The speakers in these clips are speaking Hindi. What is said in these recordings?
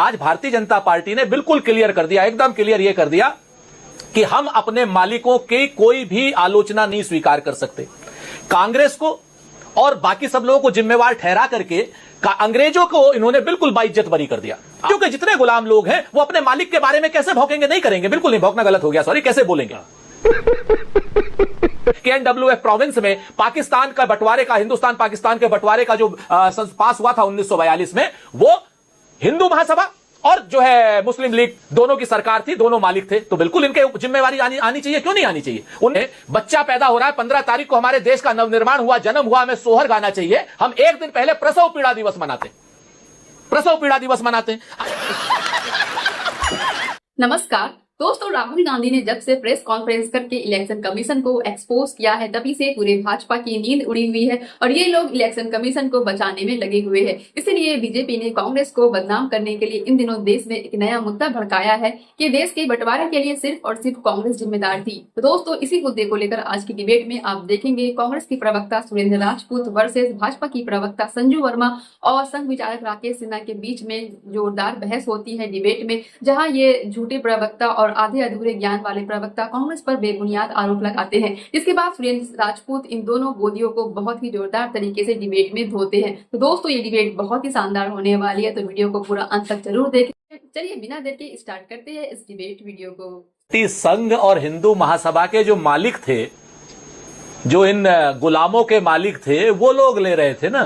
आज भारतीय जनता पार्टी ने बिल्कुल क्लियर कर दिया, एकदम क्लियर ये कर दिया कि हम अपने मालिकों की कोई भी आलोचना नहीं स्वीकार कर सकते। कांग्रेस को और बाकी सब लोगों को जिम्मेवार ठहरा करके अंग्रेजों को इन्होंने बिल्कुल बाइज्जत बरी कर दिया। क्योंकि जितने गुलाम लोग हैं वो अपने मालिक के बारे में कैसे भौंकेंगे? नहीं करेंगे, बिल्कुल नहीं, भौंकना गलत हो गया, सॉरी, कैसे बोलेंगे? KNWF प्रोविंस में पाकिस्तान का बंटवारे का, हिंदुस्तान पाकिस्तान के बंटवारे का जो पास हुआ था 1942 में, वो हिंदू महासभा और जो है मुस्लिम लीग दोनों की सरकार थी, दोनों मालिक थे, तो बिल्कुल इनके जिम्मेवारी आनी चाहिए। क्यों नहीं आनी चाहिए? उन्हें बच्चा पैदा हो रहा है, 15 तारीख को हमारे देश का नवनिर्माण हुआ, जन्म हुआ, हमें सोहर गाना चाहिए। हम एक दिन पहले प्रसव पीड़ा दिवस मनाते, प्रसव पीड़ा दिवस मनाते। नमस्कार दोस्तों, राहुल गांधी ने जब से प्रेस कॉन्फ्रेंस करके इलेक्शन कमीशन को एक्सपोज किया है, तभी से पूरे भाजपा की नींद उड़ी हुई है और ये लोग इलेक्शन कमीशन को बचाने में लगे हुए हैं। इसलिए बीजेपी ने कांग्रेस को बदनाम करने के लिए इन दिनों देश में एक नया मुद्दा भड़काया है कि देश के बंटवारे के लिए सिर्फ और सिर्फ कांग्रेस जिम्मेदार थी। तो दोस्तों, इसी मुद्दे को लेकर आज की डिबेट में आप देखेंगे कांग्रेस की प्रवक्ता सुरेंद्र राजपूत वर्सेस भाजपा की प्रवक्ता संजू वर्मा और संघ विचारक राकेश सिन्हा के बीच में जोरदार बहस होती है डिबेट में, जहाँ ये झूठे प्रवक्ता और आधे अधूरे ज्ञान वाले प्रवक्ता कांग्रेस पर बेबुनियाद आरोप लगाते हैं। इसके बाद सुरेंद्र राजपूत इन दोनों गोदियों को बहुत ही जोरदार तरीके से डिबेट में धोते हैं। तो दोस्तों, ये डिबेट बहुत ही शानदार होने वाली है, तो वीडियो को पूरा अंत तक जरूर देखें। चलिए बिना देर के स्टार्ट करते हैं इस डिबेट वीडियो को। संघ और हिंदू महासभा के जो मालिक थे, जो इन गुलामों के मालिक थे, वो लोग ले रहे थे ना।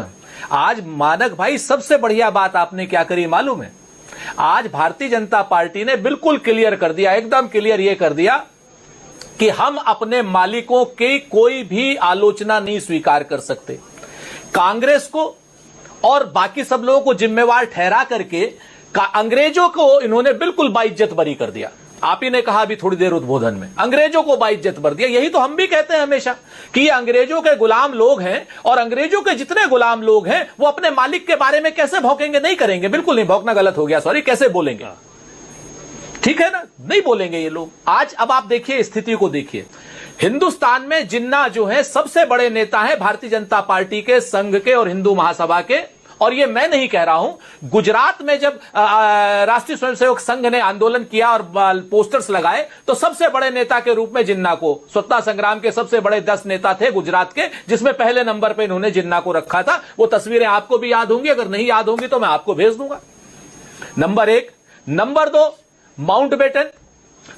आज मानक भाई, सबसे बढ़िया बात आपने क्या करी मालूम है? आज भारतीय जनता पार्टी ने बिल्कुल क्लियर कर दिया, एकदम क्लियर ये कर दिया कि हम अपने मालिकों की कोई भी आलोचना नहीं स्वीकार कर सकते। कांग्रेस को और बाकी सब लोगों को जिम्मेवार ठहरा करके अंग्रेजों को इन्होंने बिल्कुल बाइज्जत बरी कर दिया। आप ही ने कहा अभी थोड़ी देर उद्बोधन में, अंग्रेजों को बाइज्जत बर दिया। यही तो हम भी कहते हैं हमेशा कि ये अंग्रेजों के गुलाम लोग हैं और अंग्रेजों के जितने गुलाम लोग हैं वो अपने मालिक के बारे में कैसे भौंकेंगे? नहीं करेंगे, बिल्कुल नहीं, भौंकना गलत हो गया, सॉरी, कैसे बोलेंगे? ठीक है ना, नहीं बोलेंगे ये लोग। आज अब आप देखिए, स्थिति को देखिए। हिंदुस्तान में जिन्ना जो है सबसे बड़े नेता है भारतीय जनता पार्टी के, संघ के और हिंदू महासभा के। और ये मैं नहीं कह रहा हूं, गुजरात में जब राष्ट्रीय स्वयंसेवक संघ ने आंदोलन किया और पोस्टर्स लगाए, तो सबसे बड़े नेता के रूप में जिन्ना को, स्वतंत्रता संग्राम के सबसे बड़े 10 नेता थे गुजरात के, जिसमें पहले नंबर पे इन्होंने जिन्ना को रखा था। वो तस्वीरें आपको भी याद होंगी, अगर नहीं याद होंगी तो मैं आपको भेज दूंगा। नंबर 1। Number 2, Mountbatten.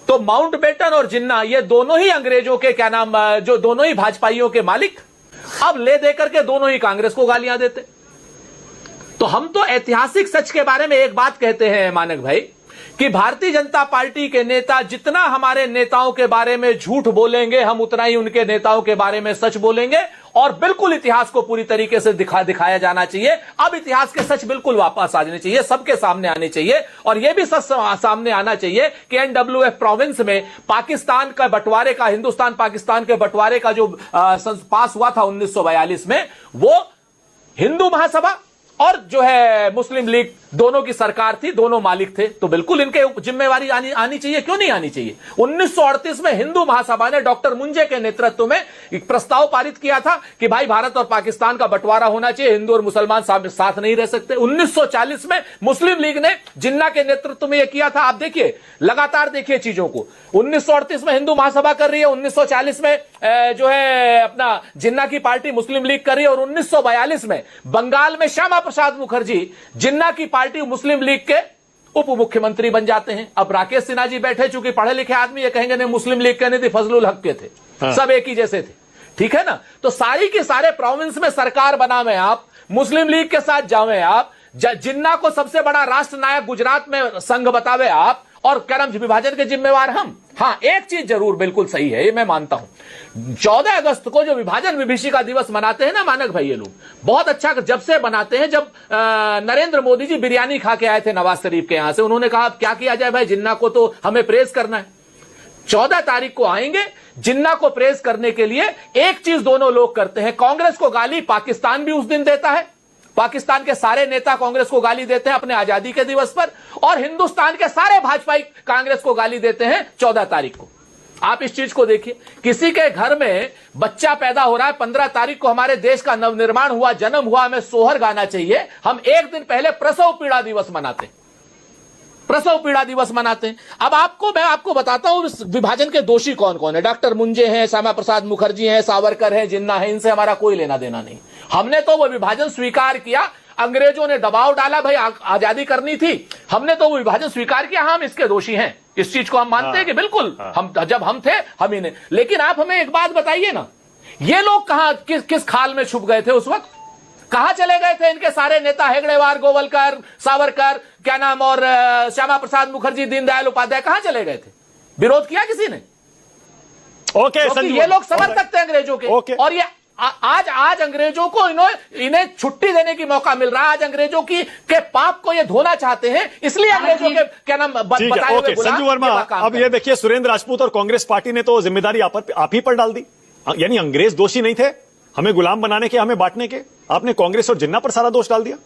तो माउंटबेटन और जिन्ना, ये दोनों ही अंग्रेजों के क्या नाम, जो दोनों ही भाजपाइयों के मालिक, अब ले देकर के दोनों ही कांग्रेस को गालियां देते। तो हम तो ऐतिहासिक सच के बारे में एक बात कहते हैं मानक भाई, कि भारतीय जनता पार्टी के नेता जितना हमारे नेताओं के बारे में झूठ बोलेंगे, हम उतना ही उनके नेताओं के बारे में सच बोलेंगे। और बिल्कुल इतिहास को पूरी तरीके से दिखाया जाना चाहिए। अब इतिहास के सच बिल्कुल वापस आ जाने चाहिए, सबके सामने आने चाहिए। और यह भी सच सामने आना चाहिए कि KNWF प्रोविंस में पाकिस्तान का बंटवारे का, हिंदुस्तान पाकिस्तान के बंटवारे का जो पास हुआ था 1942 में, वो हिंदू महासभा और जो है मुस्लिम लीग दोनों की सरकार थी, दोनों मालिक थे, तो बिल्कुल इनके जिम्मेवारी आनी चाहिए। क्यों नहीं आनी चाहिए? 1938 में हिंदू महासभा ने डॉक्टर मुंजे के नेतृत्व में एक प्रस्ताव पारित किया था कि भाई भारत और पाकिस्तान का बंटवारा होना चाहिए, हिंदू और मुसलमान साथ नहीं रह सकते। 1940 में मुस्लिम लीग ने जिन्ना के नेतृत्व में यह किया था। आप देखिए, लगातार देखिए चीजों को। 1938 में हिंदू महासभा कर रही है, 1940 में जो है अपना जिन्ना की पार्टी मुस्लिम लीग कर रही है, और 1942 में बंगाल में श्यामा प्रसाद मुखर्जी जिन्ना की पार्टी मुस्लिम लीग के उप मुख्यमंत्री बन जाते हैं। अब राकेश सिन्हा जी बैठे, चूंकि पढ़े लिखे आदमी, ये कहेंगे नहीं मुस्लिम लीग के नहीं थे, फजलुल हक के थे। हाँ। सब एक ही जैसे थे, ठीक है ना। तो सारी के सारे प्रोविंस में सरकार बनावे आप, मुस्लिम लीग के साथ जावे आप, जिन्ना को सबसे बड़ा राष्ट्र नायक गुजरात में संघ बतावे आप, और क्या नाम, विभाजन के जिम्मेवार हम। हाँ, एक चीज जरूर बिल्कुल सही है, ये मैं मानता हूं। 14 अगस्त को जो विभाजन विभीषिका दिवस मनाते हैं ना मानक भाई, ये लोग बहुत अच्छा जब से बनाते हैं, जब नरेंद्र मोदी जी बिरयानी खा के आए थे नवाज शरीफ के यहां से, उन्होंने कहा क्या किया जाए भाई, जिन्ना को तो हमें प्रेज करना है। 14 तारीख को आएंगे जिन्ना को प्रेज करने के लिए। एक चीज दोनों लोग करते हैं, कांग्रेस को गाली पाकिस्तान भी उस दिन देता है, पाकिस्तान के सारे नेता कांग्रेस को गाली देते हैं अपने आजादी के दिवस पर, और हिंदुस्तान के सारे भाजपाई कांग्रेस को गाली देते हैं 14 तारीख को। आप इस चीज को देखिए, किसी के घर में बच्चा पैदा हो रहा है, 15 तारीख को हमारे देश का नवनिर्माण हुआ, जन्म हुआ, हमें सोहर गाना चाहिए। हम एक दिन पहले प्रसव पीड़ा दिवस मनाते, प्रसव पीड़ा दिवस मनाते हैं। अब मैं आपको बताता हूं इस विभाजन के दोषी कौन कौन है। डॉक्टर मुंजे हैं, श्यामा प्रसाद मुखर्जी हैं, सावरकर हैं, जिन्ना है, इनसे हमारा कोई लेना देना नहीं। हमने तो वो विभाजन स्वीकार किया, अंग्रेजों ने दबाव डाला, भाई आजादी करनी थी, हमने तो वो विभाजन स्वीकार किया, हम इसके दोषी हैं, इस चीज को हम मानते हैं कि बिल्कुल हम जब हम थे हम ही ने। लेकिन आप हमें एक बात बताइए ना, ये लोग कहां किस खाल में छुप गए थे उस वक्त? कहां चले गए थे इनके सारे नेता, हेगड़ेवार, गोवलकर, सावरकर, क्या नाम, और श्यामा प्रसाद मुखर्जी, दीनदयाल उपाध्याय, कहां चले गए थे? विरोध किया किसी ने? ओके, ये लोग समर्थक थे अंग्रेजों के। और ये आज अंग्रेजों को इन्हें छुट्टी देने की मौका मिल रहा है। आज अंग्रेजों के पाप को ये धोना चाहते हैं, इसलिए अंग्रेजों के क्या नाम बताए हुए गुलाम संजू वर्मा, अब ये देखिए, सुरेंद्र राजपूत और कांग्रेस पार्टी ने तो जिम्मेदारी आप ही पर डाल दी। यानी अंग्रेज दोषी नहीं थे हमें गुलाम बनाने के, हमें बांटने के, आपने कांग्रेस और जिन्ना पर सारा दोष डाल दिया।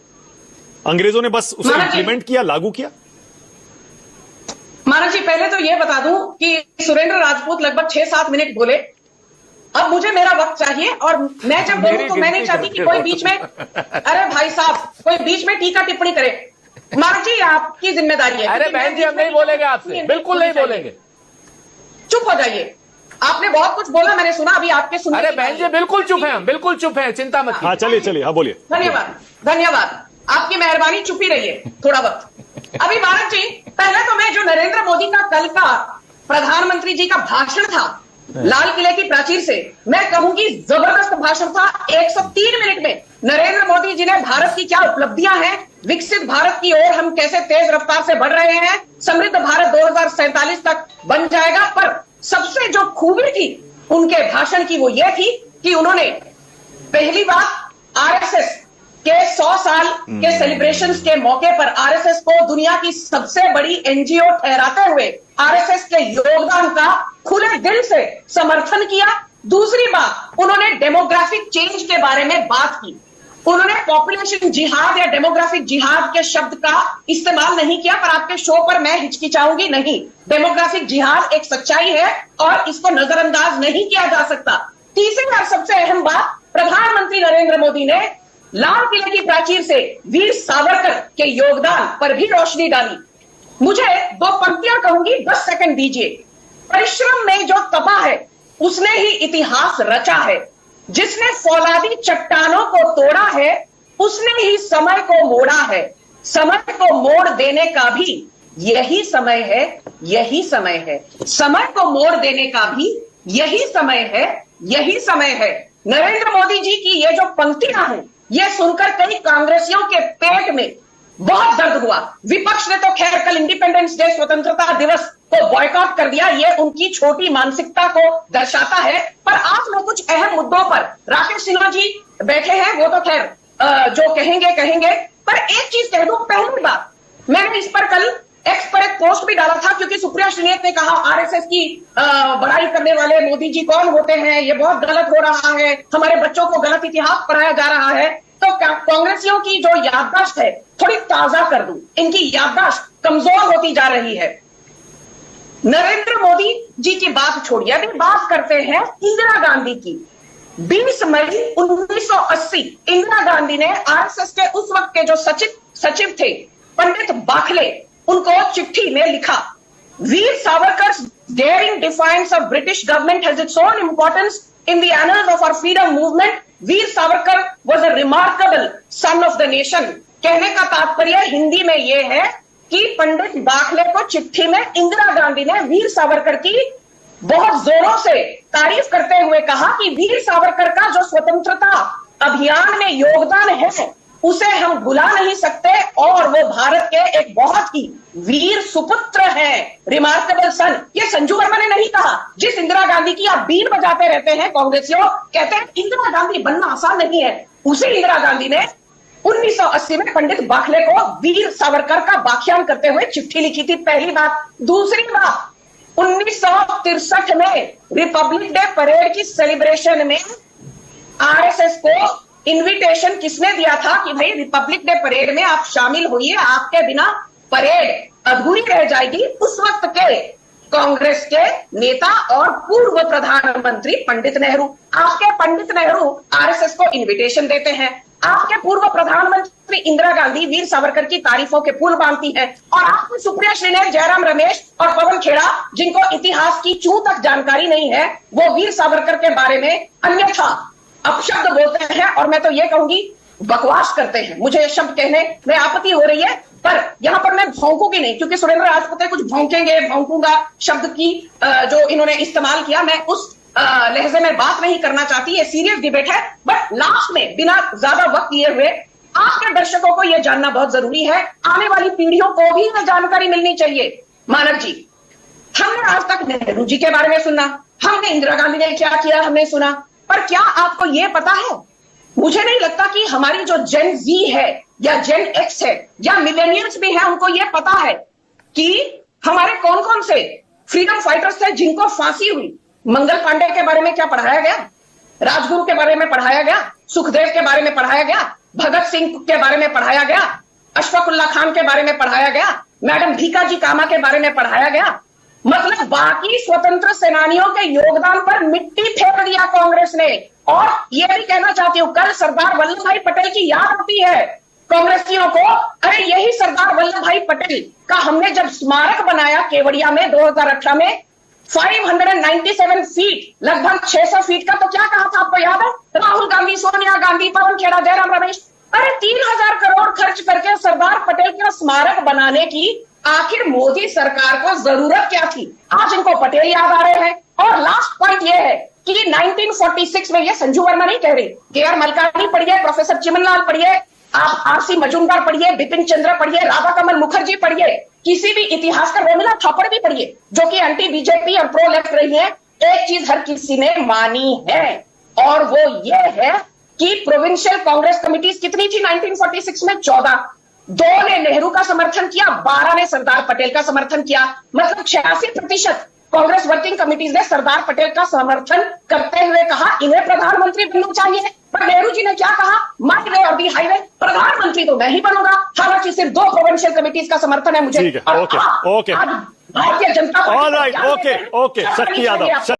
अंग्रेजों ने बस उसे इंप्लीमेंट किया, लागू किया। मानव जी, पहले तो यह बता दूं कि सुरेंद्र राजपूत लगभग 6-7 मिनट बोले। अब मुझे मेरा वक्त चाहिए, और मैं जब बोलूं तो मैं नहीं चाहती कि कोई बीच में, अरे भाई साहब, कोई बीच में टीका टिप्पणी करे। मानव जी, आपकी जिम्मेदारी है। अरे बहन जी, हम नहीं बोलेंगे आपसे, बिल्कुल नहीं बोलेंगे। चुप हो जाइए। आपने बहुत कुछ बोला, मैंने सुना, अभी आपके सुनने। अरे बहन जी, बिल्कुल चुप हैं हम, बिल्कुल चुप हैं, चिंता मत कीजिए। हाँ, चलिए, हाँ बोलिए। धन्यवाद, आपकी मेहरबानी, चुप ही रहिए थोड़ा वक्त। अभी मानव जी, पहले तो मैं जो नरेंद्र मोदी का कल का प्रधानमंत्री जी का भाषण था लाल किले की प्राचीर से, मैं कहूंगी जबरदस्त भाषण था। 103 मिनट में नरेंद्र मोदी जी ने भारत की क्या उपलब्धियां हैं, विकसित भारत की ओर हम कैसे तेज रफ्तार से बढ़ रहे हैं, समृद्ध भारत 2047 तक बन जाएगा। पर सबसे जो खूबी थी उनके भाषण की, वो ये थी कि उन्होंने पहली बार आरएसएस के 100 साल के सेलिब्रेशंस के मौके पर आरएसएस को दुनिया की सबसे बड़ी एनजीओ ठहराते हुए आरएसएस के योगदान का खुले दिल से समर्थन किया। दूसरी बात, उन्होंने डेमोग्राफिक चेंज के बारे में बात की। उन्होंने पॉपुलेशन जिहाद या डेमोग्राफिक जिहाद के शब्द का इस्तेमाल नहीं किया, पर आपके शो पर मैं हिचकिचाऊंगी नहीं। डेमोग्राफिक जिहाद एक सच्चाई है और इसको नजरअंदाज नहीं किया जा सकता। तीसरी और सबसे अहम बात, प्रधानमंत्री नरेंद्र मोदी ने लाल किले की प्राचीर से वीर सावरकर के योगदान पर भी रोशनी डाली। मुझे 2 पंक्तियां कहूंगी, 10 सेकंड दीजिए। परिश्रम में जो तपा है उसने ही इतिहास रचा है, जिसने फौलादी चट्टानों को तोड़ा है उसने ही समय को मोड़ा है, समय को मोड़ देने का भी यही समय है, यही समय है, समय को मोड़ देने का भी यही समय है, यही समय है। नरेंद्र मोदी जी की ये जो पंक्तियां हैं, ये सुनकर कई कांग्रेसियों के पेट में बहुत दर्द हुआ। विपक्ष ने तो खैर कल इंडिपेंडेंस डे, स्वतंत्रता दिवस को बॉयकॉट कर दिया, ये उनकी छोटी मानसिकता को दर्शाता है। पर आज मैं कुछ अहम मुद्दों पर, राकेश सिन्हा जी बैठे हैं, वो तो खैर जो कहेंगे, पर एक चीज कह दूं। पहली बात, मैंने इस पर कल एक्स पर एक पोस्ट भी डाला था, क्योंकि सुप्रिया श्रीनेत ने कहा आरएसएस की बड़ाई करने वाले मोदी जी कौन होते हैं, ये बहुत गलत हो रहा है, हमारे बच्चों को गलत इतिहास पढ़ाया जा रहा है। तो कांग्रेसियों की जो याददाश्त है थोड़ी ताजा कर दूं, इनकी याददाश्त कमजोर होती जा रही है। नरेंद्र मोदी जी की बात छोड़िए, अभी बात करते हैं इंदिरा गांधी की। 20 मई 1980 इंदिरा गांधी ने आरएसएस के उस वक्त के जो सचिव थे पंडित बाखले, उनको चिट्ठी में लिखा, वीर सावरकर्स daring defiance of British government has its own importance in the annals of our freedom movement. Veer Savarkar was a remarkable son of the nation. कहने का तात्पर्य हिंदी में यह है कि पंडित बाखले को चिट्ठी में इंदिरा गांधी ने वीर सावरकर की बहुत जोरों से तारीफ करते हुए कहा कि वीर सावरकर का जो स्वतंत्रता अभियान में योगदान है उसे हम भुला नहीं सकते, और वो भारत के एक बहुत ही वीर सुपुत्र हैं, रिमार्केबल सन। ये संजू वर्मा ने नहीं कहा, जिस इंदिरा गांधी की आप बीन बजाते रहते हैं कांग्रेसियों, कहते हैं इंदिरा गांधी बनना आसान नहीं है, उसी इंदिरा गांधी ने 1980 में पंडित बाखले को वीर सावरकर का व्याख्यान करते हुए चिट्ठी लिखी थी। पहली बात। दूसरी बात, 1963 में रिपब्लिक डे परेड की सेलिब्रेशन में आरएसएस को इनविटेशन किसने दिया था कि भाई रिपब्लिक डे परेड में आप शामिल होइए, आपके बिना परेड अधूरी रह जाएगी। उस वक्त के कांग्रेस के नेता और पूर्व प्रधानमंत्री पंडित नेहरू, आपके पंडित नेहरू आरएसएस को इनविटेशन देते हैं। आपके पूर्व प्रधानमंत्री इंदिरा गांधी वीर सावरकर की तारीफों के पुल बांधती हैं और आपकी सुप्रिया श्रीनेर, जयराम रमेश और पवन खेड़ा, जिनको इतिहास की चूं तक जानकारी नहीं है, वो वीर सावरकर के बारे में अन्यथा अपशब्द बोलते हैं और मैं तो ये कहूंगी बकवास करते हैं। मुझे ये शब्द कहने में आपत्ति हो रही है, पर यहां पर मैं भौंकूंगी नहीं, क्योंकि सुरेंद्र राजपूत कुछ भौंकूंगा शब्द की जो इन्होंने इस्तेमाल किया, मैं उस लहजे में बात नहीं करना चाहती। ये सीरियस डिबेट है, बट लास्ट में बिना ज्यादा वक्त लिए हुए आपके दर्शकों को यह जानना बहुत जरूरी है, आने वाली पीढ़ियों को भी यह जानकारी मिलनी चाहिए। मानव जी, हमने आज तक नेहरू जी के बारे में सुना, हमने इंदिरा गांधी ने क्या किया हमने सुना, पर क्या आपको यह पता है? मुझे नहीं लगता कि हमारी जो जेन जी है या जेन एक्स है या मिलेनियल्स भी है, उनको यह पता है कि हमारे कौन कौन से फ्रीडम फाइटर्स थे जिनको फांसी हुई। मंगल पांडे के बारे में क्या पढ़ाया गया? राजगुरु के बारे में पढ़ाया गया, सुखदेव के बारे में पढ़ाया गया, भगत सिंह के बारे में पढ़ाया गया, अशफाकुल्ला खान के बारे में पढ़ाया गया, मैडम भीकाजी कामा के बारे में पढ़ाया गया। मतलब बाकी स्वतंत्र सेनानियों के योगदान पर मिट्टी फेंक दिया कांग्रेस ने। और यह भी कहना चाहती हूं, कल सरदार वल्लभ भाई पटेल की याद आती है कांग्रेसियों को। अरे यही सरदार वल्लभ भाई पटेल का हमने जब स्मारक बनाया केवड़िया में 2018 में 597 फीट, लगभग 600 फीट का, तो क्या कहा था आपको याद है? राहुल गांधी, सोनिया गांधी, पवन खेड़ा, जयराम रमेश, अरे 3000 करोड़ खर्च करके सरदार पटेल का स्मारक बनाने की आखिर मोदी सरकार को जरूरत क्या थी? आज इनको पटेल याद आ रहे हैं। और लास्ट पॉइंट यह है कि 1946 में, ये संजू वर्मा नहीं कह रहे, के.आर. मलकानी पढ़िए, प्रोफेसर चिमनलाल पढ़िए, आप आर.सी. मजूमदार पढ़िए, बिपिन चंद्र पढ़िए, राधा कमल मुखर्जी पढ़िए, किसी भी इतिहासकार, रोमिला थापड़ भी पढ़िए, जो कि एंटी बीजेपी और प्रो लेफ्ट रही है। एक चीज हर किसी ने मानी है, और वो ये है कि प्रोविंशियल कांग्रेस कमिटीज कितनी थी 1946 में? 14। 2 ने नेहरू का समर्थन किया, 12 ने सरदार पटेल का समर्थन किया। मतलब 86% कांग्रेस वर्किंग कमिटीज ने सरदार पटेल का समर्थन करते हुए कहा इन्हें प्रधानमंत्री बनना चाहिए। पर नेहरू जी ने क्या कहा? माई वे और दी हाईवे, प्रधानमंत्री तो मैं ही बनूंगा। हालांकि सिर्फ 2 प्रोविंशियल कमिटीज का समर्थन है मुझे। ठीक है, okay, Bharatiya Janata party alright, okay, शक्ति यादव।